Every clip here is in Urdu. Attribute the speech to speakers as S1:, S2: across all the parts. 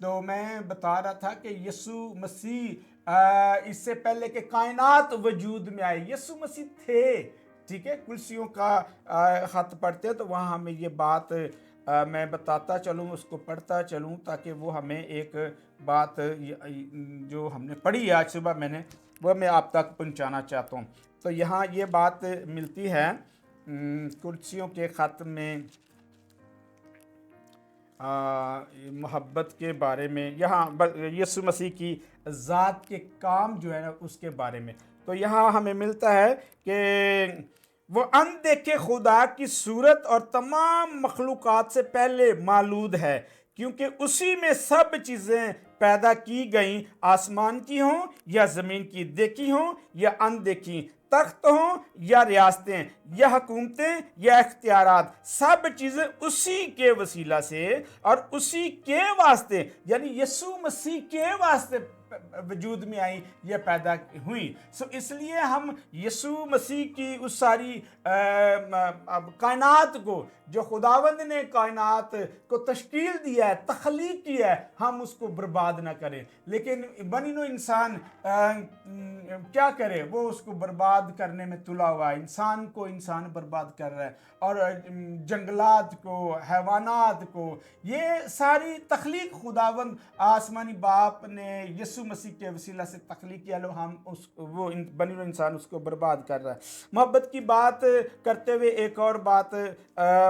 S1: تو میں بتا رہا تھا کہ یسوع مسیح اس سے پہلے کہ کائنات وجود میں آئے یسوع مسیح تھے، ٹھیک ہے۔ کلسیوں کا خط پڑھتے ہیں تو وہاں ہمیں یہ بات میں بتاتا چلوں، اس کو پڑھتا چلوں تاکہ وہ ہمیں ایک بات جو ہم نے پڑھی آج صبح وہ میں آپ تک پہنچانا چاہتا ہوں۔ تو یہاں یہ بات ملتی ہے کلسیوں کے خط میں محبت کے بارے میں، یہاں یسوع مسیح کی ذات کے کام جو ہے نا اس کے بارے میں۔ تو یہاں ہمیں ملتا ہے کہ وہ اندیکھے خدا کی صورت اور تمام مخلوقات سے پہلے مولود ہے، کیونکہ اسی میں سب چیزیں پیدا کی گئیں، آسمان کی ہوں یا زمین کی، دیکھی ہوں یا اندیکھی، تخت ہوں یا ریاستیں یا حکومتیں یا اختیارات، سب چیزیں اسی کے وسیلہ سے اور اسی کے واسطے، یعنی یسوع مسیح کے واسطے وجود میں آئی، یہ پیدا ہوئی۔ اس لیے ہم یسوع مسیح کی اس ساری کائنات کو جو خداوند نے کائنات کو تشکیل دیا ہے، تخلیق کیا ہے، ہم اس کو برباد نہ کریں، لیکن بنی نوع انسان کیا کرے، وہ اس کو برباد کرنے میں تلا ہوا ہے، انسان کو انسان برباد کر رہا ہے، اور جنگلات کو، حیوانات کو، یہ ساری تخلیق خداوند آسمانی باپ نے یسوع مسیح کے وسیلہ سے تخلیق کیا، لو ہم وہ بنی نوع انسان اس کو برباد کر رہا ہے۔ محبت کی بات کرتے ہوئے ایک اور بات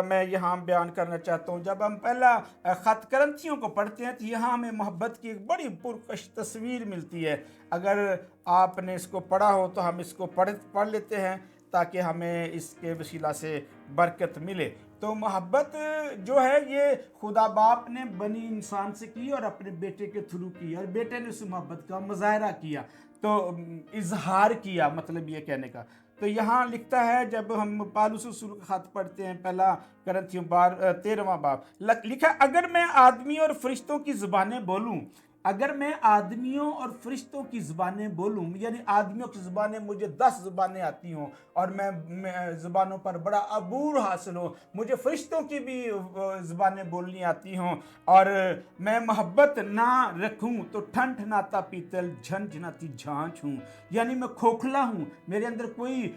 S1: میں یہاں بیان کرنا چاہتا ہوں۔ جب ہم پہلا خط کرنتھیوں کو پڑھتے ہیں تو یہاں ہمیں محبت کی ایک بڑی پرکش تصویر ملتی ہے۔ اگر آپ نے اس کو پڑھا ہو تو ہم اس کو پڑھ لیتے ہیں تاکہ ہمیں اس کے وسیلہ سے برکت ملے۔ تو محبت جو ہے یہ خدا باپ نے بنی انسان سے کی اور اپنے بیٹے کے تھرو کی، اور بیٹے نے اس محبت کا مظاہرہ کیا، تو اظہار کیا، مطلب یہ کہنے کا۔ تو یہاں لکھتا ہے، جب ہم پالوس رسول کا خط پڑھتے ہیں پہلا کرنتھیوں 13واں باب، لکھا اگر میں آدمی اور فرشتوں کی زبانیں بولوں، اگر میں آدمیوں اور فرشتوں کی زبانیں بولوں، یعنی آدمیوں کی زبانیں مجھے 10 زبانیں آتی ہوں اور میں زبانوں پر بڑا عبور حاصل ہوں، مجھے فرشتوں کی بھی زبانیں بولنی آتی ہوں، اور میں محبت نہ رکھوں تو ٹھنڈ ناتا پیتل جھنجھناتی جھانچ ہوں، یعنی میں کھوکھلا ہوں، میرے اندر کوئی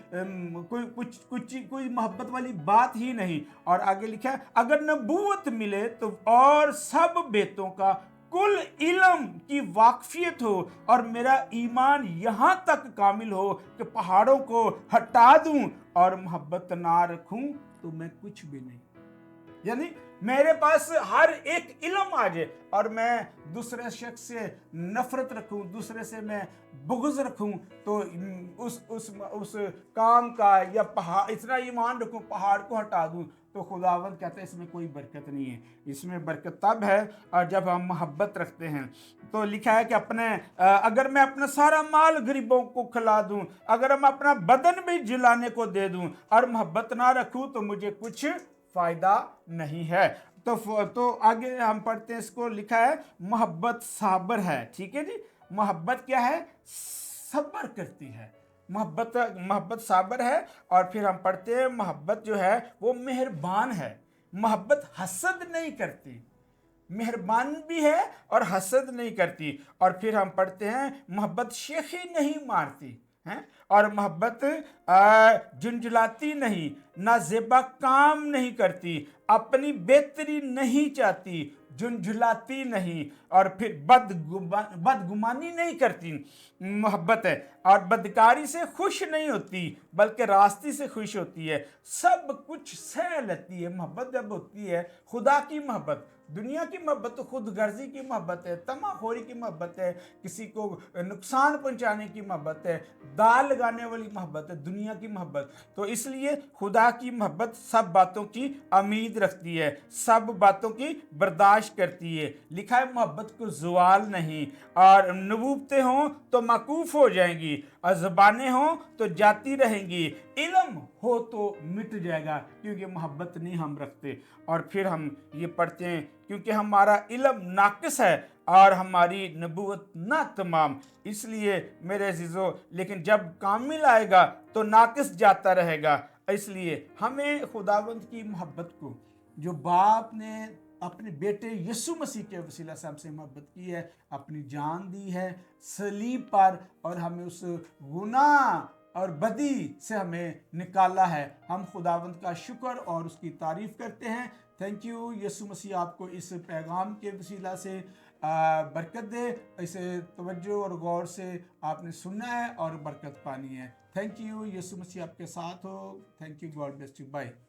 S1: محبت والی بات ہی نہیں۔ اور آگے لکھا ہے اگر نبوت ملے تو اور سب بیتوں کا کل علم کی واقفیت ہو، اور میرا ایمان یہاں تک کامل ہو کہ پہاڑوں کو ہٹا دوں، اور محبت نہ رکھوں تو میں کچھ بھی نہیں، یعنی میرے پاس ہر ایک علم آ جائے اور میں دوسرے شخص سے نفرت رکھوں، دوسرے سے میں بغض رکھوں، تو اس کام کا یا اتنا ایمان رکھوں پہاڑ کو ہٹا دوں، تو خداوند کہتا ہے اس میں کوئی برکت نہیں ہے۔ اس میں برکت تب ہے اور جب ہم محبت رکھتے ہیں۔ تو لکھا ہے کہ اگر میں اپنا سارا مال غریبوں کو کھلا دوں، اگر میں اپنا بدن بھی جلانے کو دے دوں اور محبت نہ رکھوں تو مجھے کچھ فائدہ نہیں ہے۔ تو آگے ہم پڑھتے ہیں، اس کو لکھا ہے محبت صابر ہے، ٹھیک ہے جی، محبت کیا ہے؟ صبر کرتی ہے، محبت صابر ہے۔ اور پھر ہم پڑھتے ہیں محبت جو ہے وہ مہربان ہے، محبت حسد نہیں کرتی، مہربان بھی ہے اور حسد نہیں کرتی۔ اور پھر ہم پڑھتے ہیں محبت شیخی نہیں مارتی، اور محبت جھنجھلاتی نہیں، نہ زیبا کام نہیں کرتی، اپنی بہتری نہیں چاہتی، جھنجھلاتی نہیں، اور پھر بدگمانی نہیں کرتی، محبت ہے، اور بدکاری سے خوش نہیں ہوتی بلکہ راستی سے خوش ہوتی ہے، سب کچھ سہ لیتی ہے۔ محبت جب ہوتی ہے خدا کی محبت، دنیا کی محبت تو خود غرضی کی محبت ہے، طمع خوری کی محبت ہے، کسی کو نقصان پہنچانے کی محبت ہے، دال لگانے والی محبت ہے، دنیا کی محبت۔ تو اس لیے خدا کی محبت سب باتوں کی امید رکھتی ہے، سب باتوں کی برداشت کرتی ہے۔ لکھا ہے محبت کو زوال نہیں، اور نبوتیں ہوں تو موقوف ہو جائیں گی، اور زبانیں ہوں تو جاتی رہیں گی، علم ہو تو مٹ جائے گا، کیونکہ محبت نہیں ہم رکھتے۔ اور پھر ہم یہ پڑھتے ہیں کیونکہ ہمارا علم ناقص ہے اور ہماری نبوت نہ تمام، اس لیے میرے عزیزو لیکن جب کامل آئے گا تو ناقص جاتا رہے گا۔ اس لیے ہمیں خداوند کی محبت کو جو باپ نے اپنے بیٹے یسوع مسیح کے وسیلہ سے ہم سے محبت کی ہے، اپنی جان دی ہے صلیب پر، اور ہمیں اس گناہ اور بدی سے ہمیں نکالا ہے۔ ہم خداوند کا شکر اور اس کی تعریف کرتے ہیں۔ Thank you. یسوع مسیح آپ کو اس پیغام کے وسیلہ سے برکت دے، اسے توجہ اور غور سے آپ نے سننا ہے اور برکت پانی ہے۔ Thank you. یسوع مسیح آپ کے ساتھ ہو۔ Thank you. God bless you. Bye.